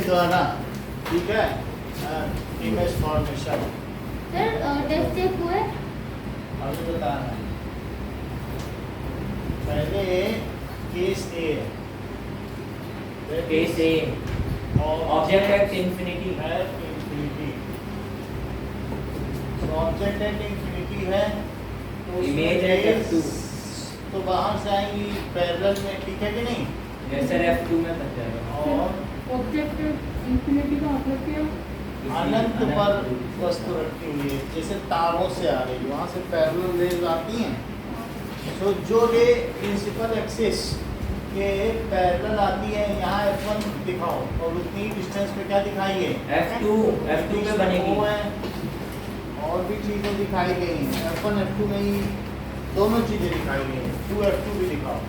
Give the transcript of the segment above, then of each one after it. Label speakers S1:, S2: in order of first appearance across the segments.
S1: द्वारा, ठीक है, image formation.
S2: Sir test check हुए?
S1: अभी बताना है, पहले केस ए है,
S3: case A object at infinity
S1: है इंफिनिटी, तो ऑब्जेक्ट एट इंफिनिटी है तो
S3: इमेज एट F2
S1: तो बाहर से आएंगी पैरेलल में, ठीक है कि नहीं?
S3: जैसे F2 में बन जाएगा।
S1: और
S4: ऑब्जेक्ट इंफिनिटी का मतलब क्या?
S1: अनंत पर वस्तु रखी हुई है, जैसे तारों से आ रही है, वहाँ से पैरेलल रेज आती हैं, तो जो रे प्रिंसिपल एक्सिस के पैरेलल आती है, यहाँ F1 दिखाओ और उतनी डिस्टेंस पे क्या दिखाई है?
S3: F2 पे बनेगी।
S1: वो है, और भी चीज़ें दिखाई गई हैं, F1 F2 में ही दोनों चीज़ें दिखाई गई हैं। 2F2 भी दिखाओ,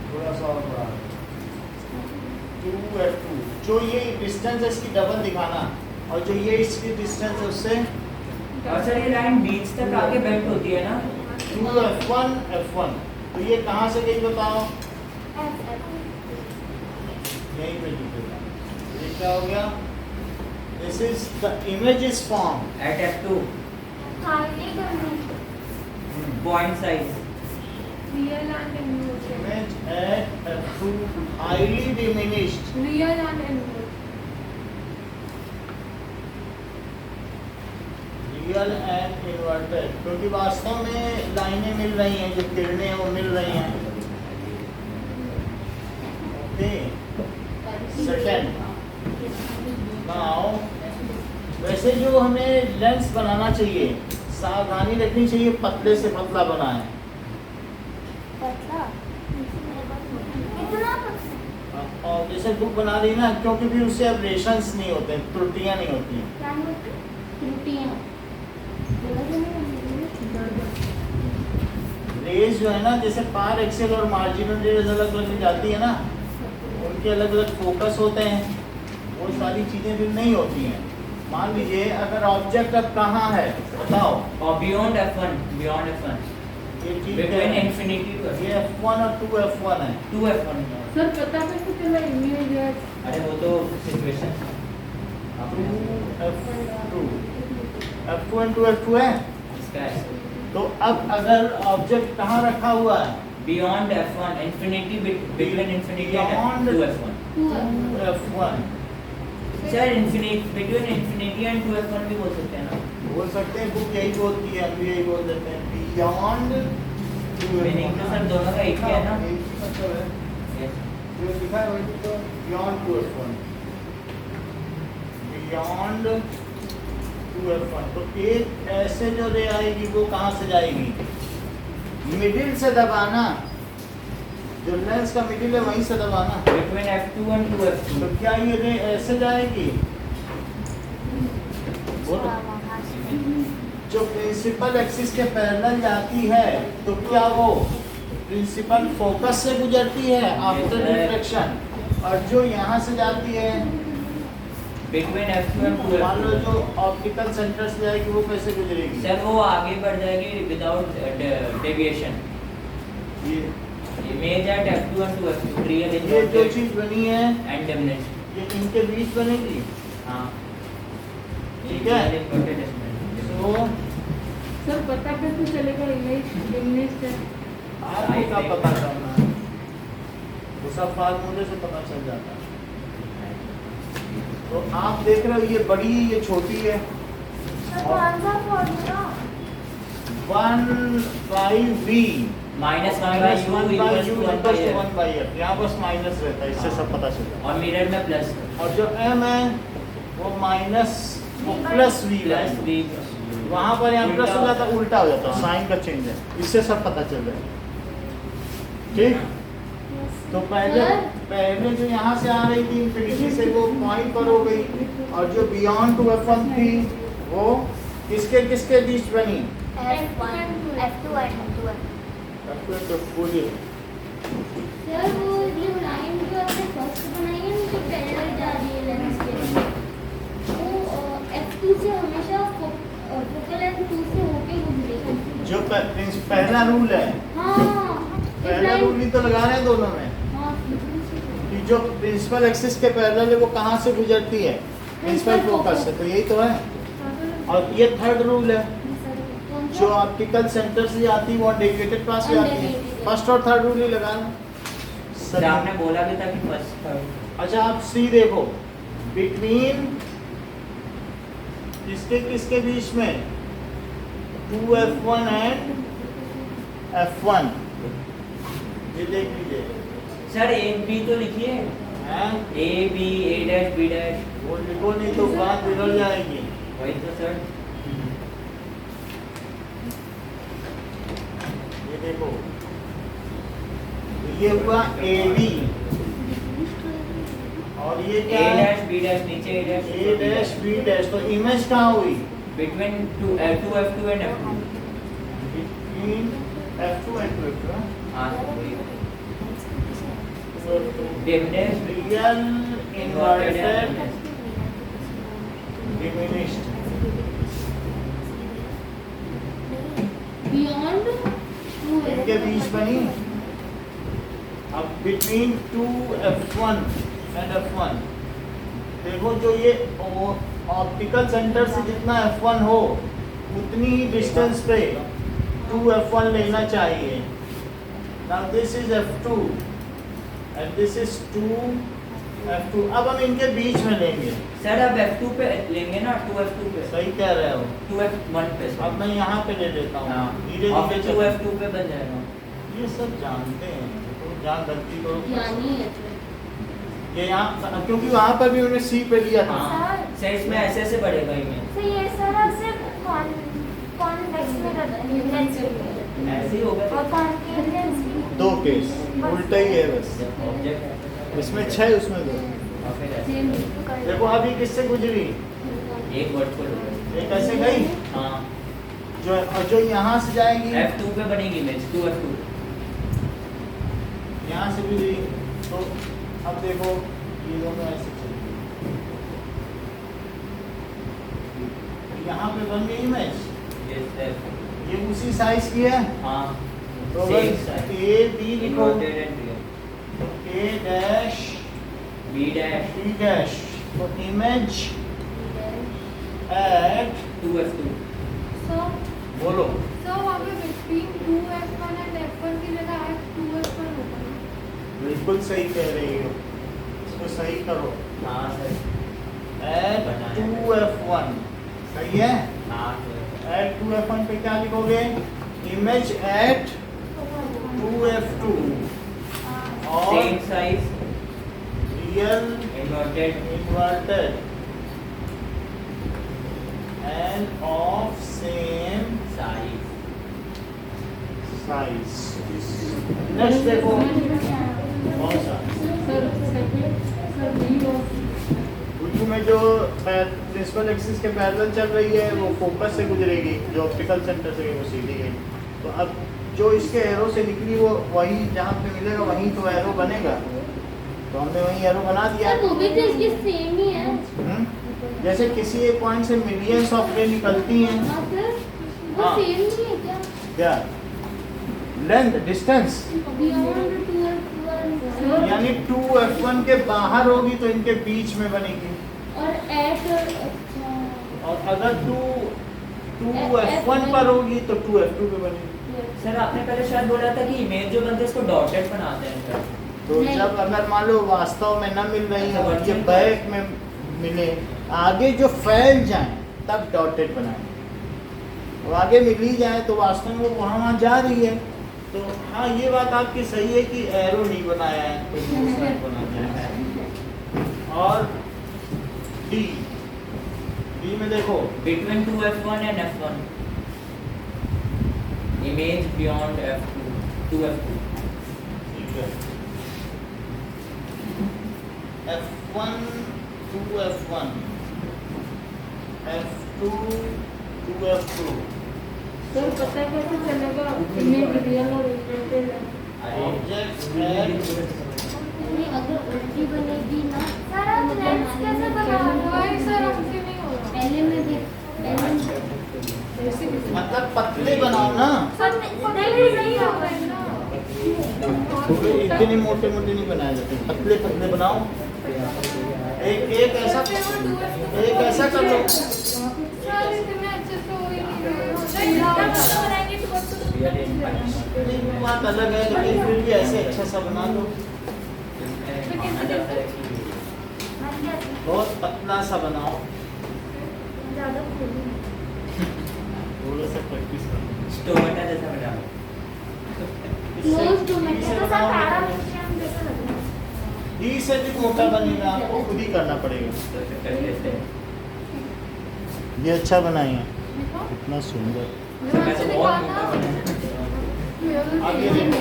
S1: थोड़ा सा और बड़ा 2F2, जो ये डिस्टेंस है इसकी डबल दिखाना, और जो ये इसकी डिस्टेंस है उससे
S3: और सर ये लाइन बीच तक आके बेंड होती है ना?
S1: 2F1 F1, तो ये कहाँ से गई बताओ? यहीं पे दिखेगा, ये क्या हो गया? This is the image is form
S3: at F2 point size
S4: real and inverse.
S1: Image at F2 highly diminished,
S4: real and inverse.
S1: Real and inverted, क्योंकि वास्तव में लाइनें मिल रही हैं, जो किरणें हैं वो मिल रही हैं। ओके, सेकंड नाउ, वैसे जो हमें लेंस बनाना चाहिए, सावधानी रखनी चाहिए, पतले से पतला बनाएं। और जैसे बुक बना रही ना, क्योंकि फिर उससे एब्रेशंस नहीं होते, त्रुटियां नहीं होती हैं। रेज जो है ना, जैसे पार एक्सेल और मार्जिनल रेज अलग अलग जाती है ना, उनके अलग अलग फोकस होते हैं, वो सारी चीजें फिर नहीं होती हैं। मान लीजिए अगर ऑब्जेक्ट अब कहाँ है बताओ,
S3: और बियॉन्ड F1
S1: ये चीज
S3: बिटवीन
S1: है,
S3: इंफिनिटी
S1: ये F1 और 2F1 है।
S3: 2F1।
S4: सर पता कैसे चला इमेज है?
S3: अरे वो तो situation
S1: 2F2 F2 and 2F2 है,
S3: इसका है
S1: तो अब अगर ऑब्जेक्ट कहाँ रखा हुआ है?
S3: Beyond F1 infinity between infinity and
S1: Beyond
S3: 2F1।
S1: F1
S3: sir infinity between infinity and 2F1 भी बोल सकते हैं ना?
S1: बोल सकते हैं, बुक यही बोलती है, हम भी यही बोल देते हैं, बियॉन्ड
S3: मीनिंग तो सर दोनों का एक ही है ना? Yes।
S1: जो लिखा है वही तो, बियॉन्ड 2F1, बियॉन्ड 2F1, तो एक ऐसे जो रे आएगी वो कहाँ से जाएगी? मिडिल से दबाना, जो लेंस का मिडिल है वहीं से दबाना।
S3: Between F2 and 2F2।
S1: तो क्या ये रे ऐसे जाएगी? बोलो। जो प्रिंसिपल एक्सिस के पैरेलल जाती है, तो क्या वो प्रिंसिपल फोकस से गुजरती है आफ्टर रिफ्लेक्शन, और जो यहाँ से जाती है
S3: बिटवीन F2 एंड
S1: मान लो
S3: 2F2।
S1: जो ऑप्टिकल सेंटर से जाएगी वो कैसे गुजरेगी?
S3: सर वो आगे बढ़ जाएगी विदाउट डेविएशन।
S1: ये
S3: image at F2 and 2F2 real
S1: ये जो चीज बनी है
S3: एंड डिमिनिश्ड।
S1: ये इनके बीच बनेगी,
S3: हाँ
S1: ठीक है? तो
S4: सर पता कैसे चलेगा इमेज डिमिनिश्ड है?
S1: आगे का पता करना है, वो सब फार्मूले से पता चल जाता है। तो आप देख रहे हो ये बड़ी है, ये छोटी है, 1/v
S3: minus
S1: minus 1 by u
S3: one
S1: equals to 1 by f, यहाँ बस माइनस रहता है, इससे सब पता चल जाता
S3: और मिरर में प्लस
S1: है। और जो m है वो माइनस वो प्लस v है,
S3: प्लस v
S1: वहाँ पर यहाँ प्लस हो जाता है, उल्टा हो जाता है, साइन का चेंज है, इससे सब पता चल जाएगा। ठीक, तो पहले जो यहाँ से आ रही थी इंफिनिटी से वो पॉइंट पर हो गई, और जो बियॉन्ड 2F1 थी वो किसके किसके बीच बनी?
S2: F2 and 2F।
S1: तो पूरी
S2: सर वो जो लाइन जो आपने फर्स्ट बनाई है ना, जो पैरेलल जा रही है लेंस के, वो F2 से हमेशा फोकल लेंथ 2 से होके गुजरेगी।
S1: जो पहला रूल है,
S2: हाँ
S1: पहला रूल ही तो लगा रहे हैं दोनों में,
S2: हाँ
S1: कि जो प्रिंसिपल एक्सिस के पैरेलल है वो कहाँ से गुजरती है? प्रिंसिपल फोकस से, तो यही तो है। और ये थर्ड रूल है, जो ऑप्टिकल सेंटर से आती है वो डेविएटेड पास से आती है। फर्स्ट और थर्ड रूल ही लगाना।
S3: सर आपने बोला भी था कि फर्स्ट
S1: अच्छा आप सी देखो, बिटवीन किसके किसके बीच में 2f1 एंड f1, ये देख लीजिए।
S3: सर ए बी तो लिखिए,
S1: हैं?
S3: A B A dash B dash,
S1: वो लिखो नहीं तो बात बिगड़ जाएगी।
S3: वही तो सर।
S1: ये देखो, ये हुआ ए बी और ये क्या
S3: ए
S1: है?
S3: डैश बी डैश नीचे ए डैश
S1: ए डैश बी डैश, तो इमेज कहाँ हुई?
S3: Between 2f2 and f2।
S1: Between f2 and f2।
S3: हाँ diminish
S1: real inverted diminished.
S2: Beyond
S1: इनके बीच बनी। अब बिटवीन 2f1 एंड f1 देखो, जो ये ऑप्टिकल सेंटर से जितना f1 हो उतनी ही डिस्टेंस पे 2f1 लेना चाहिए। Now this is f2 and this is 2f2। अब हम इनके बीच में लेंगे।
S3: सर अब f2 पे लेंगे ना, 2f2 पे,
S1: सही कह रहे हो।
S3: 2f1 पे सर।
S1: अब मैं यहाँ पे ले लेता हूँ,
S3: हाँ
S1: धीरे
S3: और फिर
S1: धीरे।
S3: 2f2 पे बन जाएगा।
S1: ये सब जानते हैं, तो जहाँ गलती करो
S2: यानी है
S1: ये यहाँ, क्योंकि वहाँ पर भी उन्हें सी पे लिया था।
S3: हाँ सर इसमें ऐसे ऐसे बढ़ेगा इमेज,
S5: तो ये सारा सिर्फ कॉन्वेक्स मिरर लेंस
S3: ऐसे ही होगा।
S5: और कॉन्केव लेंस
S1: दो केस उल्टा ही है बस,
S3: ऑब्जेक्ट
S1: इसमें 6 उसमें 2।
S3: और फिर ऐसे
S2: सेम
S1: देखो अभी किससे गुजरी?
S3: एक वर्टिकल होगा।
S1: एक ऐसे गई,
S3: हाँ
S1: जो और जो यहाँ से जाएगी
S3: f2 पे बनेगी इमेज 2f2।
S1: यहाँ से गुजरी। तो अब देखो ये दोनों ऐसे चलेंगे, यहाँ पे बन गई इमेज, ये उसी साइज की है।
S3: हाँ
S1: तो
S3: Same size.
S1: ए बी लिखो,
S3: inverted and real,
S1: A dash
S3: B dash
S1: B dash, तो इमेज एट
S3: 2f2।
S4: So,
S1: बोलो
S4: वहाँ पे between 2f1 and f1 की जगह f2f1 होगा ना?
S1: बिल्कुल सही कह रही हो, इसको सही करो।
S3: हाँ सर।
S1: एट
S3: बनाया।
S1: 2f1 सही है।
S3: हाँ सर।
S1: एट 2f1 पे क्या लिखोगे? इमेज एट 2f2 और
S3: same size
S1: real
S3: inverted
S1: inverted end of same
S3: size.
S1: Size. Next देखो कौन सा
S4: सर सेकंड सर बी और
S1: उर्दू में जो प्रिंसिपल एक्सिस के पैरेलल चल रही है वो फोकस से गुजरेगी, जो ऑप्टिकल सेंटर से वो सीधी गई। तो अब जो इसके एरो से निकली वो वही जहाँ पे मिलेगा वहीं तो एरो बनेगा, तो हमने वहीं एरो बना दिया।
S2: सर वो भी तो इसकी सेम ही है।
S1: जैसे किसी एक पॉइंट से मिलियंस ऑफ रे निकलती हैं।
S2: हाँ सर वो
S1: हाँ।
S2: सेम ही है क्या?
S1: क्या लेंथ डिस्टेंस,
S2: बियॉन्ड 2f1
S1: यानी 2f1 के बाहर होगी तो इनके बीच में बनेगी,
S2: और एट अच्छा
S1: और अगर 2f1 पर होगी तो 2f2 पे बनेगी।
S3: सर आपने पहले शायद बोला था कि इमेज जो बनते हैं इसको डॉटेड बनाते हैं सर।
S1: तो
S2: नहीं।
S1: जब अगर मान लो वास्तव में न मिल रही है और ये
S3: अच्छा,
S1: बैक में मिले, आगे जो फैल जाए तब डॉटेड बनाए, और आगे मिल ही जाए तो वास्तव में वो वहाँ जा रही है। तो हाँ ये बात आपकी सही है कि एरो नहीं बनाया है, तो दूसरा बनाया है। और डी में देखो
S3: between 2f1 and f1 image beyond f2 2f2।
S1: ठीक है, f1 2f1 f2 2f2
S4: sir पता कैसे चलेगा इमेज रियल और इन्वर्टेड है?
S1: ऑब्जेक्ट है।
S2: नहीं अगर उल्टी बनेगी ना
S5: सर आप लेंस कैसे बना रहे
S4: वही
S5: हो?
S4: सर हमसे नहीं हो रहा।
S2: पहले में भी पहले
S1: मतलब पतले बनाओ ना।
S5: सर नहीं नहीं होगा ना।
S1: थोड़े इतने मोटे मोटे नहीं बनाए जाते, पतले पतले बनाओ। एक ऐसा कर लो। बात अलग है, लेकिन फिर भी ऐसे अच्छा सा बना लो। बहुत पतला सा बनाओ, थोड़ा सा प्रैक्टिस करो।
S3: टोमेटो जैसा बना लो।
S2: Close to my
S1: डी से भी मोटा बनेगा, आपको खुद ही करना पड़ेगा। ये अच्छा बनाए हैं, कितना सुंदर।
S3: मैं तो बहुत मोटा बना।
S1: अब ये देखो,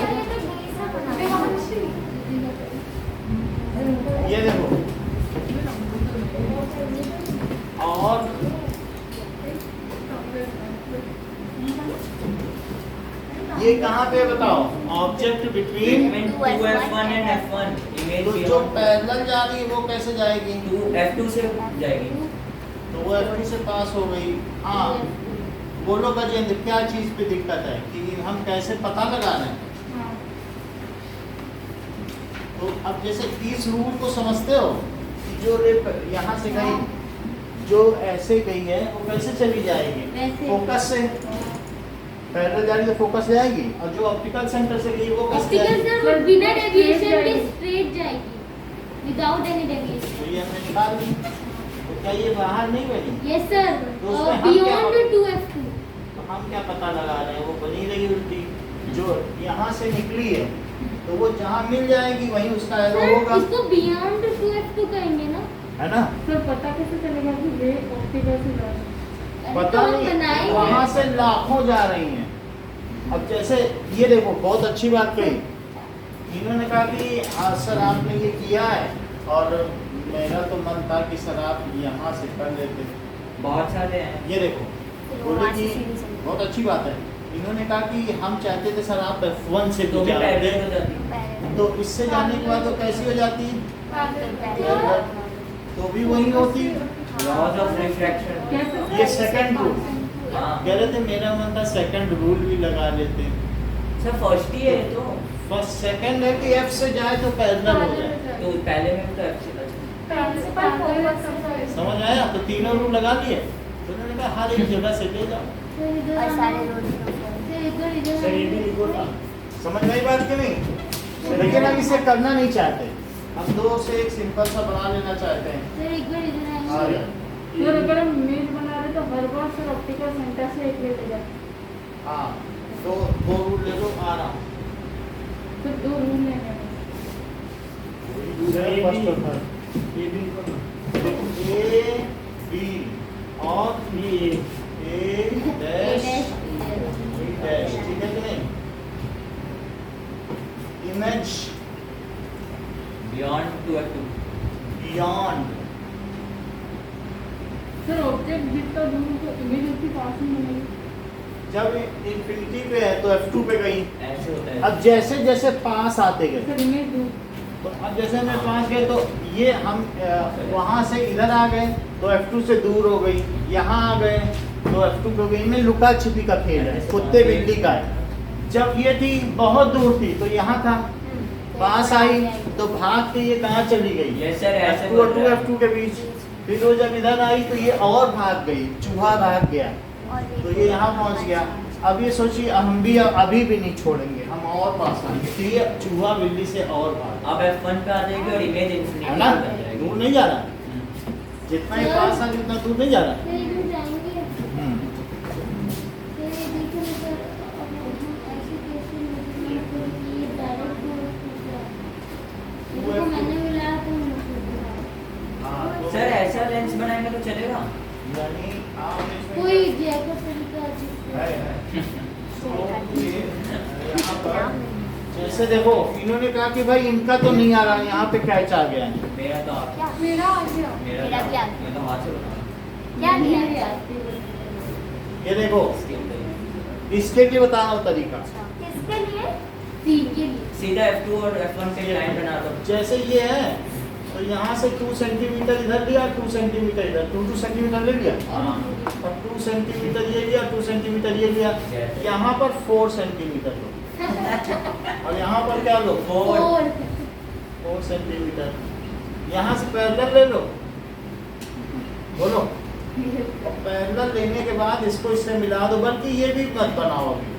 S1: ये देखो, और ये कहाँ पे बताओ? Object between,
S3: Between 2F1 and F1 image
S1: तो जो पैरेलल जा रही है वो कैसे जाएगी?
S3: 2F2 से जाएगी।
S1: तो वो F2 से पास हो गई। हाँ, बोलो गजेंद्र, क्या चीज पे दिक्कत है कि हम कैसे पता लगा रहे हैं? तो अब जैसे इस रूल को समझते हो कि जो रेप यहाँ से गई, जो ऐसे गई है वो कैसे चली जाएगी?
S2: वैसे।
S1: फोकस से। पैरेलल जा रही है तो फोकस से जाएगी, और जो ऑप्टिकल सेंटर से गई वो कैसे
S2: ऑप्टिकल
S1: जाएगी?
S2: सर बिना डेविएशन के स्ट्रेट जाएगी, विदाउट एनी डेविएशन।
S1: तो ये हमने निकाल दी, तो क्या ये बाहर नहीं बनी?
S2: यस सर,
S1: तो उसमें हम क्या
S2: बियॉन्ड
S1: करें?
S2: 2F2।
S1: तो हम क्या पता लगा रहे हैं? वो बनी रही उल्टी, जो यहाँ से निकली है तो वो जहाँ मिल जाएगी वहीं उसका एरो
S2: सर
S1: होगा,
S2: इसको बियॉन्ड 2F2 कहेंगे ना?
S1: है ना?
S4: सर पता कैसे चलेगा कि वे ऑप्टिकल से जा रहे हैं?
S2: अरे
S1: पता
S2: तो हम
S1: नहीं,
S2: बनाएंगे।
S1: वहाँ से लाखों जा रही हैं। अब जैसे ये देखो, बहुत अच्छी बात कही इन्होंने, कहा कि सर आपने ये किया है, और मेरा तो मन था कि सर आप यहाँ से कर लेते।
S3: बहुत सारे हैं।
S1: ये देखो, बोले कि बहुत अच्छी बात है। इन्होंने कहा कि हम चाहते थे सर आप F1 से
S3: तो भी
S1: जाते,
S3: पैरेलल हो जाती है।
S1: तो इससे जाने के बाद वो कैसी हो जाती? तो भी वही होती।
S3: Laws of refraction।
S4: कैसे?
S1: ये सेकंड रूल
S3: हाँ।
S1: कह रहे थे, मेरा मन था सेकंड रूल भी लगा लेते।
S3: सर फर्स्ट ही है ये तो।
S1: बस सेकंड है कि F से जाए तो पैरेलल हो जाए।
S3: तो पहले में तो F से था।
S1: समझ आया? तो तीनों रूल लगा लिए। तो उन्होंने कहा हर एक जगह से ले जाओ।
S2: सर इधर
S5: और सारे
S2: आना।
S5: रोड
S2: सर इधर इधर
S1: सर ये भी
S2: आना।
S1: लिखो ना। समझ में आई बात कि नहीं? लेकिन हम इसे करना नहीं चाहते, हम दो से एक सिंपल सा बना लेना चाहते हैं।
S2: सर एक बार इधर
S1: आ
S2: आएंगे।
S1: गया।
S4: सर अगर हम इमेज बना रहे तो हर बार सर ऑप्टिकल सेंटर से एक लेते जाए।
S1: हाँ, तो दो रूल ले लो, आ रहा हूँ।
S4: सर 2 रूम लेंगे।
S1: First of all A B और ए डैश बी डैश, ठीक है कि नहीं? Image
S3: Beyond 2F2।
S1: Beyond,
S4: sir object जितना दूर तो इमेज उसकी पास ही बनेगी।
S1: जब इंफिनिटी पे है तो F2 पे गई।
S3: ऐसे होता है।
S1: अब जैसे जैसे पास आते गए,
S4: सर इमेज दूर।
S1: तो अब जैसे हमें पास गए तो ये हम वहाँ से इधर आ गए तो F2 से दूर हो गई, यहाँ आ गए तो F2 पे हो गई। इनमें लुका छिपी का खेल है, कुत्ते बिल्ली का है। जब ये थी बहुत दूर थी तो यहाँ था, पास आई तो भाग के ये कहाँ चली गई?
S3: Yes sir, ऐसे
S1: F2 और 2F2 के बीच। फिर वो जब इधर आई तो ये और भाग गई, चूहा भाग गया तो ये यहाँ पहुँच गया। अब ये सोचिए, हम भी अभी भी नहीं छोड़ेंगे, हम और पास आएंगे तो ये चूहा बिल्ली से और भाग,
S3: अब F1 पे आ जाएगी और इमेज
S1: है
S3: इंफिनिटी
S1: ना?
S3: बन जाएगी।
S1: दूर नहीं जा रहा, जितना ही पास आ उतना दूर नहीं जा रहा।
S2: सर इधर जाएंगे।
S1: हम्म।
S2: सर ये देखिए सर, अब हम ऐसे कैसे निकलेंगे कि ये डायरेक्ट 2F2 से आए। देखो मैंने मिलाया तो
S1: हाँ, तो
S3: सर ऐसा लेंस बनाएंगे तो चलेगा?
S1: यानी आप इसमें
S2: कोई जैसा तरीका
S1: है। तो ये यहाँ पर जैसे देखो, इन्होंने कहा कि भाई इनका तो नहीं आ रहा, यहाँ पे कैच आ गया है।
S3: मेरा तो
S5: क्या?
S4: मेरा आ गया।
S5: मेरा भी आ गया।
S3: मैं तो हाथ से बना
S5: क्या किया?
S1: ये देखो, इसके लिए बता रहा हूँ तरीका।
S5: किसके लिए?
S2: सी के लिए।
S3: सीधा F2 और F1 के लाइन बना दो।
S1: जैसे ये है तो यहाँ से 2 सेंटीमीटर इधर लिया, 2 सेंटीमीटर इधर, 2 सेंटीमीटर ले लिया,
S3: हाँ।
S1: और 2 सेंटीमीटर ये लिया, 2 सेंटीमीटर ये लिया।
S3: Yes.
S1: यहाँ पर 4 सेंटीमीटर लो। और यहाँ पर क्या लो 4 सेंटीमीटर। यहाँ से पैरेलल ले लो, बोलो। पैरेलल लेने के बाद इसको इससे मिला दो, बल्कि ये भी मत बनाओ अभी।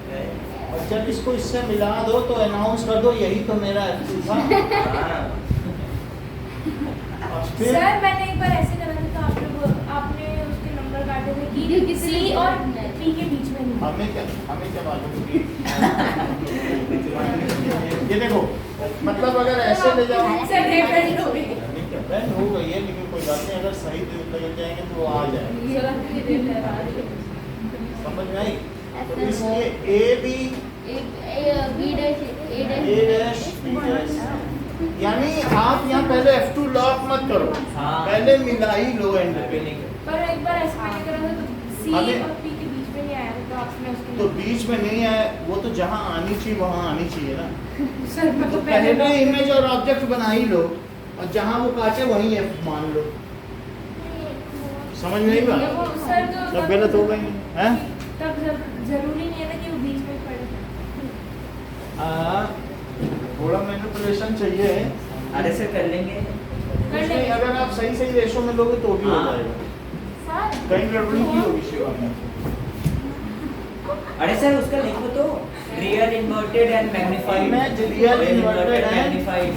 S1: और जब इसको इससे मिला दो तो अनाउंस कर दो यही तो मेरा F2 था। और फिर
S5: सर मैंने एक बार ऐसे करा था, तो आपने उसके नंबर काटे थे कि सी और पी के बीच में नहीं।
S1: हमें क्या मालूम कि ये देखो, मतलब अगर ऐसे ले जाओ
S5: सर डिपेंड हो गई।
S1: बैंड हो गई है, लेकिन कोई बात नहीं, अगर सही लग जाएंगे तो वो आ जाएगा। समझ में आई? तो इसलिए ए बी यानी आप यहाँ पहले F2 लॉक मत करो, पहले मिला ही लो एंड पे।
S5: पर एक बार ऐसे मैंने करा था तो सी
S1: हमें-
S5: और पी के बीच में नहीं आया था, तो आपने उसके
S1: तो बीच में नहीं है, वो तो जहाँ आनी चाहिए वहाँ आनी चाहिए ना।
S5: सर मैं
S1: तो पहले इमेज और ऑब्जेक्ट बना ही लो, और जहाँ वो काटे वहीं F मान लो। समझ में नहीं बात?
S5: सर तो
S1: सब गलत हो गई हैं?
S5: तब जरूरी नहीं है ना कि वो बीच में पड़े।
S1: थोड़ा मैनिपुलेशन चाहिए।
S3: अरे सर कर लेंगे।
S1: कुछ नहीं, अगर आप सही रेशो में लोगे तो भी हो
S3: हाँ।
S1: जाएगा।
S5: सर
S1: कहीं गड़बड़ी की होगी शिवा में।
S3: अरे सर उसका लिखो तो real inverted and magnified.
S1: Image real inverted and
S3: magnified.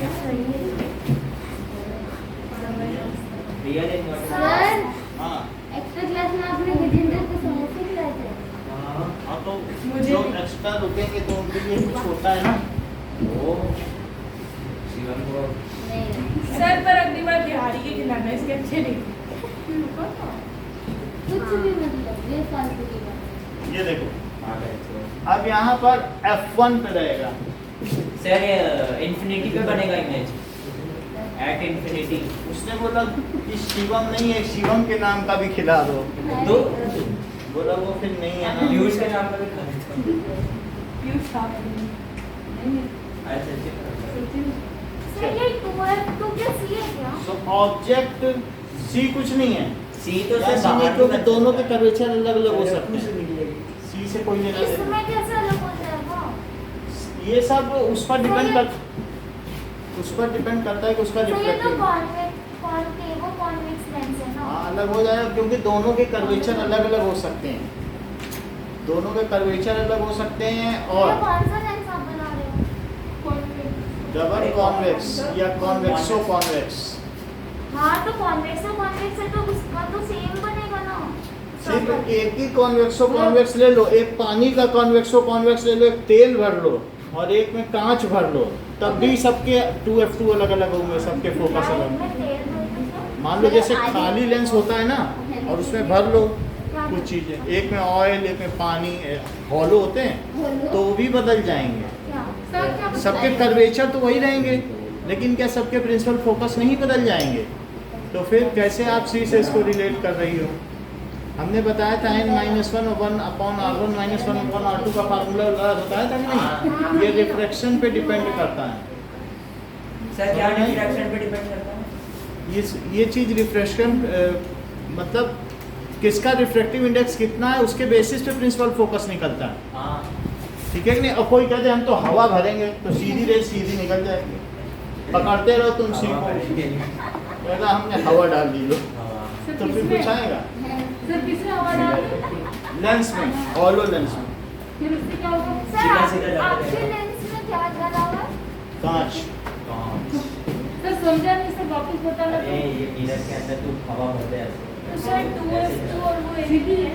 S3: Real inverted.
S2: Sir
S1: हाँ
S2: एक्स्ट्रा क्लास में आपने गजेंद्र को समोसे खिलाए थे।
S1: हाँ, तो जो एक्स्ट्रा रुकेंगे तो उनके लिए कुछ होता है ना।
S3: ओ शिवम को
S2: नहीं
S5: सर पर अगली बार बिहारी के खिलाना, इसके अच्छे नहीं।
S2: कुछ भी मतलब ये फालतू की बात।
S1: ये देखो,
S3: आ गए तो।
S1: अब यहाँ पर F1 पे रहेगा।
S3: सर इंफिनिटी पे बनेगा इमेज एट इंफिनिटी।
S1: उसने बोला कि शिवम नहीं है, शिवम के नाम का भी खिला दो।
S3: तो
S1: बोला वो फिर नहीं है ना।
S3: व्यूज के नाम पर भी खा देता हूँ।
S5: क्यों साफ
S3: अच्छा अच्छा।
S5: सर ये 2F2 क्या सी है क्या?
S1: सो ऑब्जेक्ट सी कुछ नहीं है।
S3: सी तो
S1: या
S3: सर
S1: सी नहीं,
S3: बाहर
S1: क्योंकि दोनों के कर्वेचर अलग अलग हो सकते हैं। सी से कोई लेना देना।
S5: इसमें कैसे अलग हो जाएगा?
S1: ये सब उस पर डिपेंड करता है कि उसका
S5: तो ये तो
S1: रिफ्लेक्टिव
S5: कॉन्केव और कॉन्वेक्स लेंस है ना?
S1: हाँ अलग हो जाएगा, क्योंकि दोनों के कर्वेचर अलग अलग हो सकते हैं। दोनों के कर्वेचर अलग हो सकते हैं।
S5: ये
S1: और
S5: कौन सा लेंस आप बना रहे हो? कॉन्वेक्स।
S1: डबल कॉन्वेक्स या कॉन्वेक्सो कॉन्वेक्स।
S5: हाँ तो कॉन्वेक्स और कॉन्वेक्स है तो उसका तो सेम बनेगा ना?
S1: सिर्फ एक ही कॉन्वेक्सो कॉन्वेक्स ले लो, एक पानी का कॉन्वेक्सो कॉन्वेक्स ले लो, एक तेल भर लो और एक में कांच भर लो, तब भी सबके 2F2 अलग अलग होंगे, सबके फोकस
S5: क्या
S1: अलग।
S5: इसमें तेल भरने से?
S1: मान लो जैसे खाली लेंस होता है ना, और उसमें भर लो कुछ चीजें, एक में ऑयल एक में पानी, हॉलो होते हैं तो वो भी बदल जाएंगे।
S5: क्या? सर क्या
S1: सबके कर्वेचर तो वही रहेंगे, लेकिन क्या सबके प्रिंसिपल फोकस नहीं बदल जाएंगे? तो फिर कैसे आप सी से इसको रिलेट कर रही हो? हमने बताया था n-1/r1 - 1/r2 का फार्मूला बताया था कि नहीं? ये रिफ्रैक्शन पे डिपेंड करता है।
S3: सर क्या डिफ्रैक्शन पे डिपेंड करता है?
S1: ये चीज रिफ्रैक्शन मतलब किसका रिफ्रैक्टिव इंडेक्स कितना है उसके बेसिस पे प्रिंसिपल फोकस निकलता है।
S3: हाँ
S1: ठीक है कि नहीं? अब कोई कहते हैं हम तो हवा भरेंगे तो सीधी रेस सीधी निकल जाएगी, पकड़ते रहो तुम सी को, कहता हमने हवा डाल दी लो, तो फिर कुछ आएगा?
S4: सर किसने हवा डाली?
S1: लेंस में, हॉलो लेंस में
S4: फिर उससे क्या होगा?
S5: सर
S3: सीधा सीधा जाता
S5: आपके
S3: है।
S5: लेंस में क्या लगा हुआ है?
S1: कांच।
S4: सर समझा नहीं, सर वापस बताना।
S3: अरे ये मिरर के अंदर तू हवा भर दे ऐसे।
S5: तो सर 2F2 और वो एक ही है।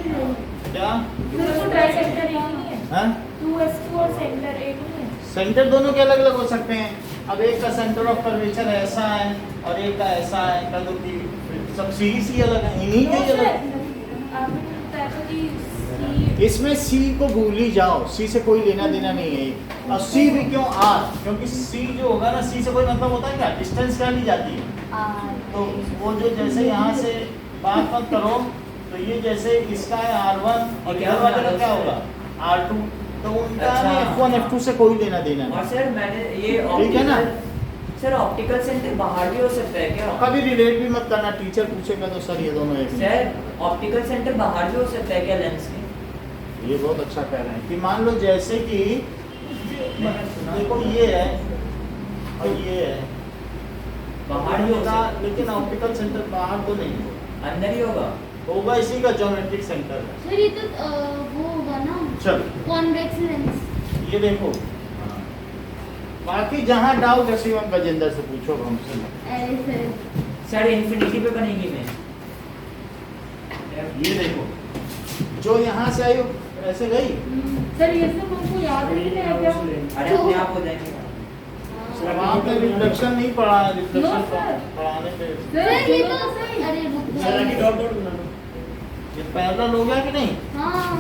S1: क्या?
S5: सर वो ट्राई सेंटर एक नहीं है?
S1: हाँ?
S5: 2F2 और सेंटर एक नहीं है?
S1: सेंटर दोनों के अलग अलग हो सकते हैं। अब एक का सेंटर ऑफ कर्वेचर ऐसा है और एक का ऐसा है, कल तो सब सीरीज ही अलग है, इन्हीं के ही अलग।
S5: आपने बताया था कि सी
S1: इसमें सी को भूल ही जाओ, सी से कोई लेना देना नहीं है। और सी भी क्यों आर? क्योंकि सी जो होगा ना, सी से कोई मतलब होता है क्या? डिस्टेंस क्या ली जाती है? तो वो जो जैसे यहाँ से बात मत करो, तो ये जैसे इसका है R1 और इधर वाले का क्या होगा? R2। तो उनका
S3: अच्छा।
S1: F1 F2 से कोई लेना देना
S3: और
S1: नहीं।
S3: सर मैंने ये
S1: ठीक है ना?
S3: सर ऑप्टिकल सेंटर बाहर भी हो सकता है क्या?
S1: कभी रिलेट भी मत करना, टीचर पूछेगा तो सर ये दोनों एक ही।
S3: सर ऑप्टिकल सेंटर बाहर भी हो सकता है क्या लेंस के?
S1: ये बहुत अच्छा कह रहे हैं कि मान लो जैसे कि देखो ये है और ये है
S3: बाहर ही होगा,
S1: लेकिन ऑप्टिकल सेंटर बाहर तो नहीं होगा,
S3: अंदर ही होगा।
S1: होगा इसी का ज्योमेट्रिक सेंटर है।
S2: सर ये तो वो होगा ना
S1: चल
S2: कॉन्वेक्स लेंस।
S1: ये देखो, बाकी जहाँ डाउट है शिवम गजेंद्र से पूछो हमसे।
S2: अरे सर
S3: सर इन्फिनिटी पे बनेगी मैं।
S1: ये देखो, जो यहाँ से आई वो ऐसे गई,
S4: सर ये सब हमको याद नहीं है क्या?
S3: अरे अपने आप हो जाएंगे।
S1: वहाँ पे रिफ्लेक्शन नहीं पड़ा है, रिफ्लेक्शन
S4: No, sir.
S1: पढ़ाने पे
S2: सर ये तो सही। अरे रुक जाओ।
S1: ये पैरेलल हो गया कि नहीं?
S2: हाँ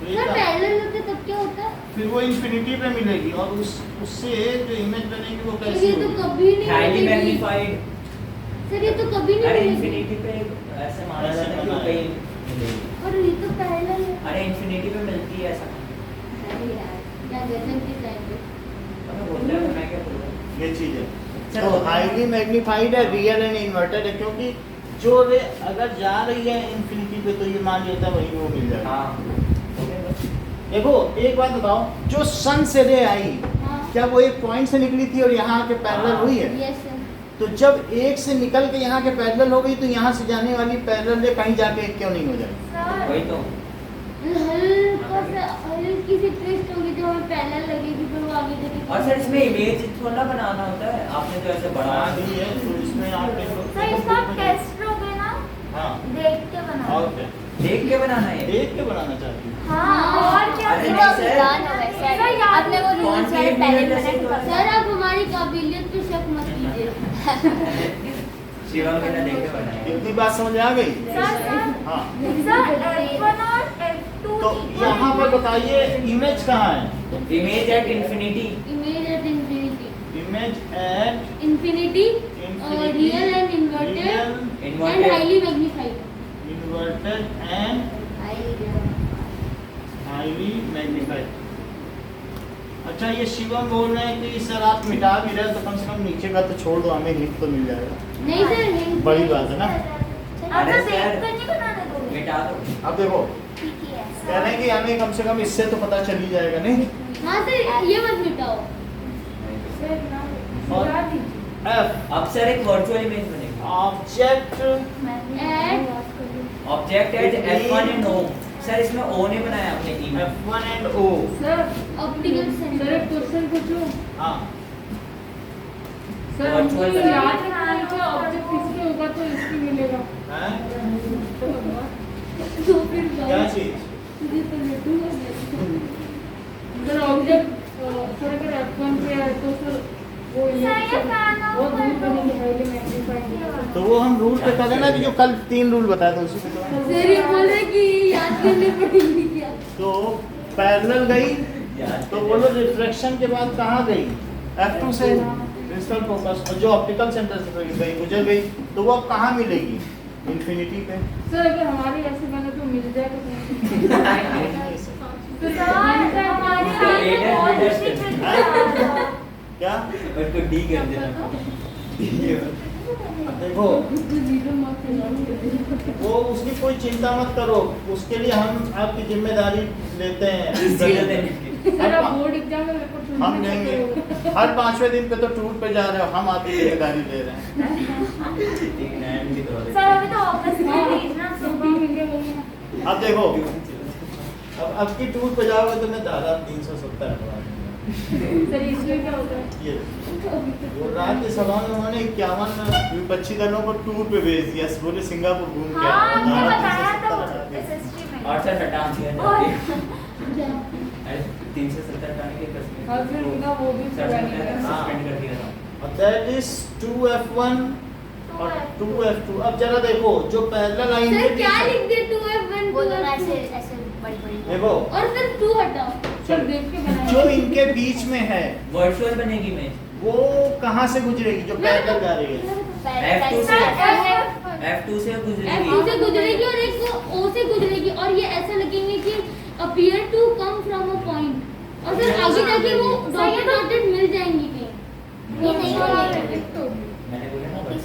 S1: तो ये
S2: सर
S1: क्या?
S2: पैरेलल होते तब क्या होता?
S1: फिर वो इंफिनिटी पे मिलेगी और उससे जो इमेज बनेगी वो
S2: सर
S1: कैसी
S2: ये तो
S1: होगी?
S2: कभी नहीं
S3: हाईली
S2: मिलेगी।
S3: मैग्नीफाइड।
S2: सर ये तो कभी नहीं
S3: अरे
S2: मिलेगी।
S3: इन्फिनिटी पे ऐसे माना
S1: ऐसे
S3: जाता है कि
S1: बना
S3: वो
S1: है।
S3: कहीं मिलेगी।
S2: पर ये तो पैरेलल है।
S3: अरे इन्फिनिटी पे मिलती है ऐसा।
S2: अरे यार क्या गजब की टाइप है।
S3: अबे बोलते हैं तो मैं क्या बोल रहा हूँ।
S1: ये चीज है।
S3: सर,
S1: तो
S3: वो-
S1: हाईली मैग्नीफाइड है, रियल एंड इन्वर्टेड है, क्योंकि जो रे अगर जा रही है इंफिनिटी पे तो ये मान लेता है वहीं वो मिल जाएगा।
S3: हाँ
S1: देखो एक बात बताओ, जो सन से रे आई
S2: हाँ
S1: क्या वो एक पॉइंट से निकली थी और यहाँ के पैरेलल हुई है?
S2: Yes sir.
S1: तो जब एक से निकल के यहाँ के पैरेलल हो गई तो यहाँ से जाने वाली पैरेलल रे कहीं जाके एक क्यों नहीं हो जाएगी?
S5: सर
S3: वही तो।
S2: हल्का सा हल्की सी ट्विस्ट होगी जो हमें पैरेलल लगेगी फिर वो आगे जाके।
S3: और सर इसमें इमेज थोड़ा बनाना होता है, आपने तो ऐसे
S1: बना
S3: बढ़ा
S1: दी है तो इसमें आप
S5: सर इसका टेस्ट लोगे ना,
S1: हाँ
S5: देख के बनाओ।
S1: और क्या
S3: देख के बनाना है।
S1: देख के बनाना चाहती हूँ।
S5: हाँ और क्या?
S3: अरे
S5: सर,
S3: नहीं, सर।
S5: सर, याद
S2: आपने वो
S3: कौन
S2: रूल्स
S3: सी
S2: वाले
S3: एक
S2: पहले
S3: मिनट
S2: बनाए।
S3: ऐसे तो-
S2: सर आप हमारी काबिलियत पे शक मत कीजिए।
S3: शिवम बिना देख के बनाया।
S1: इतनी बात समझ आ गई?
S5: सर
S1: हाँ
S5: सर F1 और F2
S1: तो यहाँ पर बताइए इमेज कहाँ है?
S3: Image at infinity.
S2: Image at infinity.
S1: Image at
S2: infinity real and inverted and highly magnified.
S1: Inverted and highly magnified. अच्छा ये शिवम बोल रहे हैं कि सर आप मिटा भी रहे तो कम से कम नीचे का तो छोड़ दो, हमें हिंट तो मिल जाएगा।
S2: नहीं सर hint
S1: बड़ी बात है ना।
S5: अच्छा
S3: अरे
S5: देख
S3: सर।
S5: कर नहीं बनाने दोगे?
S3: मिटा दो।
S1: अब देखो
S5: ठीक है
S1: कह रहे हैं कि हमें कम से कम इससे तो पता चल ही जाएगा नहीं?
S2: हाँ सर ये मत मिटाओ।
S5: सर ना
S1: और-
S5: बता दीजिए।
S1: एफ
S3: अब सर एक वर्चुअल इमेज बनेगी।
S1: Object
S3: object at F1 and O। Sir इसमें O ने बनाया अपने image.
S1: F1 and O।
S4: Sir
S2: optical
S4: sir
S2: centre.
S4: एक क्वेश्चन पूछूं?
S1: हाँ
S4: सर हमको
S3: Virtual
S4: ये
S3: है।
S4: याद रखना है कि ऑब्जेक्ट किसके होगा तो इसकी मिलेगा।
S1: हैं?
S2: तो फिर
S1: क्या चीज?
S2: तुझे तो लड्डू
S4: सर ऑब्जेक्ट सर अगर F1 पे है तो सर वो
S5: सर, ये fan
S4: वो
S5: out
S4: दूर
S5: कर दो।
S4: बनेगी हाईली मैग्नीफाइड।
S1: तो वो हम रूल पे कर देना कि जो कल 3 रूल बताए थे उसी पे तो।
S2: सर ये बोल रहे कि याद करने पड़ेंगे क्या?
S1: तो पैरेलल गई तो बोलो रिफ्लेक्शन के बाद कहाँ गई? F2 से प्रिंसिपल फोकस, और जो ऑप्टिकल सेंटर से गई गुजर गई तो वो अब कहाँ मिलेगी? इंफिनिटी पे।
S4: सर अगर हमारी ऐसे बने तो मिल जाए तो कहीं।
S5: सर हमारी हाईली बहुत अच्छी है।
S1: क्या?
S3: उसको डी कर देना।
S1: अब देखो
S2: जीरो मार्क्स।
S1: वो उसकी कोई चिंता मत करो, उसके लिए हम आपकी जिम्मेदारी लेते हैं।
S3: जीरो देने की।
S4: सर अब बोर्ड एग्जाम में मेरे को चुनना
S1: हम देंगे हर 5वें दिन पे तो टूर पे जा रहे हो, हम आपकी जिम्मेदारी ले रहे हैं।
S3: एक नैन की तरह
S5: सर अभी तो ऑफिस में भेजना
S4: मिलेगा।
S1: अब देखो अब की टूर पे जाओगे तो मैं दादा 370 हटवा दूंगा।
S4: सर इसमें क्या होता है?
S1: ये वो रात के सभा में उन्होंने 51 विपक्षी दलों को टूर पे भेज दिया, बोले सिंगापुर घूम के
S5: हाँ
S1: आओ।
S5: हमने
S1: दादा
S5: बताया
S1: 370
S5: तो
S1: हटा दिया।
S5: एसएसटी में।
S3: और सर हटा दिया
S5: और-
S3: अरे 370 हटाने के कसम।
S4: और फिर उनका वो भी
S3: सर
S4: पूरा
S3: ने
S4: नहीं करना।
S3: सस्पेंड कर दिया था।
S1: और दैट इज 2F1 और 2F2। अब जरा देखो जो पैरेलल लाइन
S2: सर क्या लिख दे 2F1
S5: वो दोनों ऐसे
S2: 2F2
S5: ऐसे बड़ी बड़ी
S1: देखो
S2: और सर 2 हटाओ।
S4: सर देख के बनाया।
S1: जो इनके बीच में है
S3: वर्चुअल बनेगी इमेज।
S1: वो कहाँ से गुजरेगी जो पैरेलल जा रही है?
S3: F2 से
S2: F2
S3: F2 से
S2: F2 से
S3: गुजरेगी।
S2: गुजरेगी और एक O से गुजरेगी और ये ऐसा लगेंगे कि appear to come from a point और फिर आगे जाके वो डॉटेड डॉटेड मिल जाएंगी कहीं।
S5: ये नहीं होगा।
S3: मैंने बोला ना बस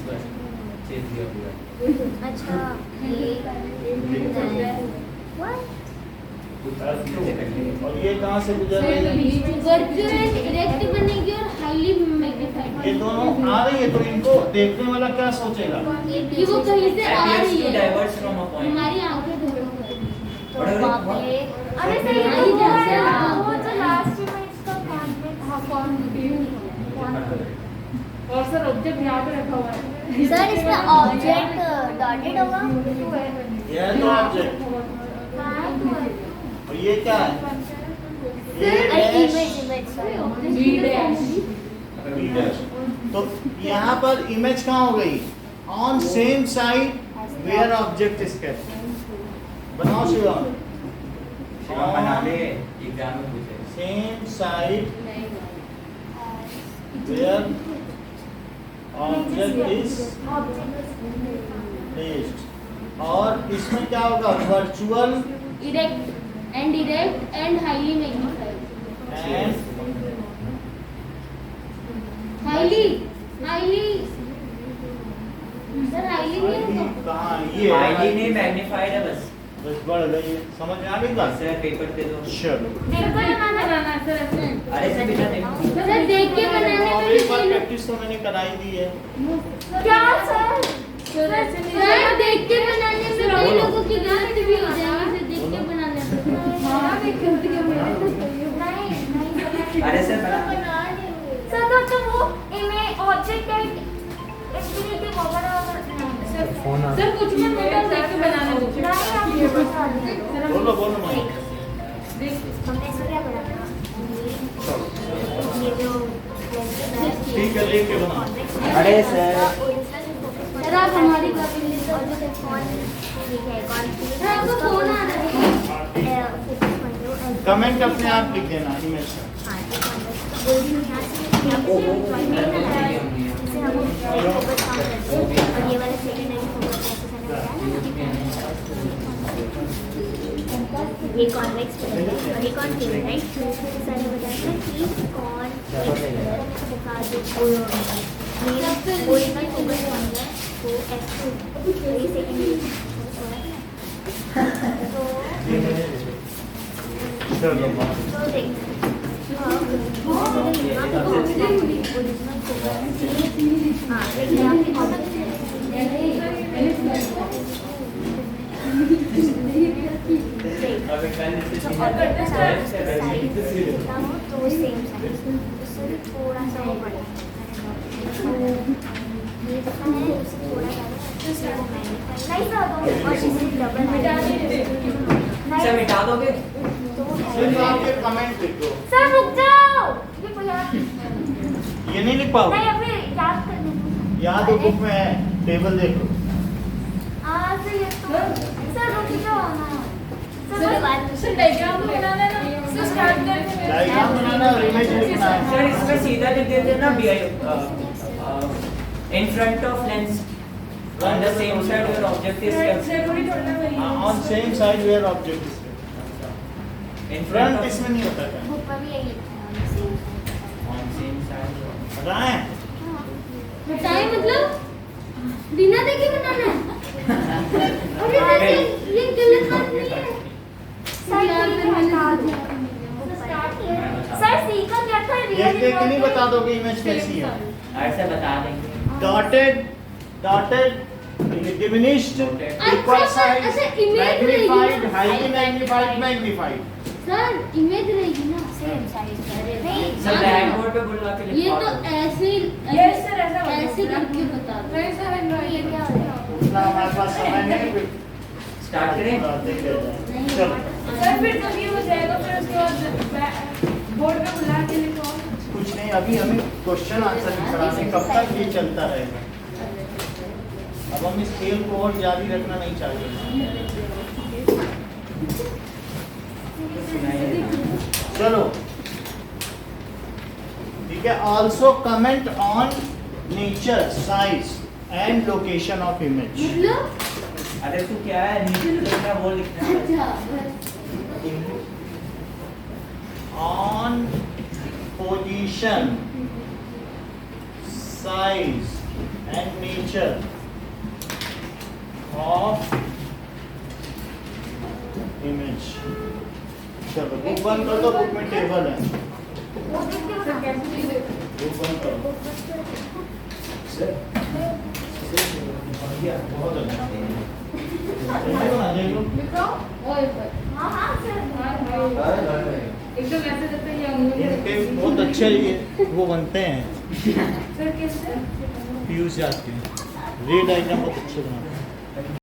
S3: चेंज किया पूरा।
S5: अच्छा ये
S1: और ये कहाँ से गुजर रही है?
S2: वर्चुअल एंड इरेक्ट बनेगी और हाईली मैग्नीफाइड।
S1: ये दोनों आ रही है तो इनको देखने वाला क्या सोचेगा?
S2: कि वो कहीं से आ रही है,
S3: डाइवर्स फ्रॉम अ पॉइंट।
S2: हमारी आंखें धोलो करेगी।
S5: अरे सही
S2: हाँ,
S5: है,
S2: ये
S5: वो
S2: जैसे
S5: है,
S2: हाँ।
S5: वो जो लास्ट में इसका कौन
S4: और सर ऑब्जेक्ट यहाँ पे रखा हुआ है।
S2: सर इसका ऑब्जेक्ट डॉटेड होगा।
S1: ये है तो ऑब्जेक्ट, और ये क्या है? ये डैश। तो यहाँ पर इमेज कहाँ हो गई? On same side where object is kept. बनाओ शिवम।
S3: बना ले, एग्जाम में पूछे।
S1: Same side where object is placed. और इसमें क्या होगा? Virtual
S2: erect and highly magnified.
S1: And
S2: highly sir highly नहीं होगा।
S1: कहाँ ये
S3: हाईली नहीं, मैग्नीफाइड है बस।
S1: बस बढ़ रही है, समझ में आ गई बात?
S3: सर पेपर दे दो।
S1: चलो
S4: बनाना है सर ऐसे।
S3: अरे सर बेटा देखो।
S2: सर देख के बनाने में
S1: और
S2: भी
S1: एक बार
S2: सही
S1: प्रैक्टिस तो मैंने कराई दी है।
S5: क्या सर?
S4: सर ऐसे नहीं।
S2: सर देख के बनाने में कई लोगों की गलती भी हो जाएगी, इसे देख के बनाने में।
S4: हाँ गलती क्या
S3: अरे सर बना।
S5: सर तो वो इमेज ऑब्जेक्ट है इंफिनिटी वगैरह
S4: सर कुछ भी मेटल देख के बनाने दो।
S1: बोलो बोलो मैं
S5: हमने इसको क्या बनाया? ये जो
S1: ठीक है, देख के बनाओ।
S3: अरे सर
S2: सर आप हमारी कॉपी ले लो। सर आपको फोन आ रहा है।
S1: कमेंट अपने आप लिख देना इमेज का।
S5: ये कॉन्वेक्स और ये कॉन्केव राइट। सर ने बताया था कि कौन जो ओरिजिनल फोकस पॉइंट है वो F2 ये सेकंड
S1: चलो
S5: तो देख ओरिजिनल फोकस हाँ लेकिन यहाँ
S3: अबे कल जैसे
S5: तो सेम साइज उससे थोड़ा सा वो बड़ा ये देखा है उससे थोड़ा सा वो मैग्नीफाई और इससे डबल
S3: सर मिटा दोगे?
S1: सिर्फ आप ये कमेंट लिख दो।
S5: सर रुक जाओ ये कोई याद
S1: ये नहीं लिख पाओगे?
S5: नहीं अभी याद कर दो
S1: यहाँ तो बुक में है, टेबल देखो।
S5: सर ये तो सर रुक जाओ ना
S4: सर डायग्राम बनाना है ना। सर स्टार्ट करते हैं।
S1: डायग्राम बनाना और इमेज लिखना है।
S3: सर इसमें सीधा लिख देते ना in front of lens on the same side where object is kept.
S4: जरूरी थोड़ा ना वही।
S1: On same side where object is kept.
S3: In front
S1: front
S3: of
S1: इसमें नहीं होता क्या?
S5: बुक पर भी यही लिखा है
S3: on same side.
S1: पता है?
S2: बताएं मतलब बिना देखे बनाना है। अरे सर ये गलत बात नहीं है।
S5: सर सर सीखा क्या था
S1: देख देख के नहीं बता दोगे इमेज कैसी है।
S3: ऐसे बता देंगे।
S1: डॉटेड diminished equal size
S2: अच्छा, image
S1: magnified
S2: रहेगी।
S1: highly magnified
S2: सर इमेज रहेगी ना।
S5: सेम साइज नहीं
S3: सर ब्लैक बोर्ड पे बुलवा के
S2: ये
S3: लिखवा
S2: तो
S3: दो।
S2: ऐसे
S4: Yes, sir, ऐसा बता
S2: ऐसे
S4: दो।
S2: करके बता दो।
S4: नहीं सर
S5: ये क्या हो रहा है?
S1: उतना हमारे पास समय नहीं।
S3: स्टार्ट करें?
S1: देख लेते हैं। चलो
S4: सर फिर जब ये हो जाएगा फिर उसके बाद बोर्ड पे बुला के लिखो।
S1: कुछ नहीं, अभी हमें क्वेश्चन आंसर कराने कब तक ये चलता रहेगा। अब हम इस खेल को और जारी रखना नहीं चाहते। चलो ठीक है। Also comment on nature size and location of image.
S2: मतलब
S3: अरे तू क्या है नीचे लिखना वो लिखना है।
S2: अच्छा
S1: on position size and nature of image. चलो बुक बंद कर दो, बुक में टेबल है,
S4: सर कैसे भी देखो
S1: बुक बंद करो। बहुत अच्छा
S4: लिखो ओए पर
S2: हाँ हाँ सर
S4: एकदम ऐसे जैसे ये अंगूर
S1: इनके बहुत अच्छे ये वो बनते हैं,
S5: सर कैसे
S1: फ्यूज जाते हैं, रेड आइटम बहुत अच्छे बनाते हैं।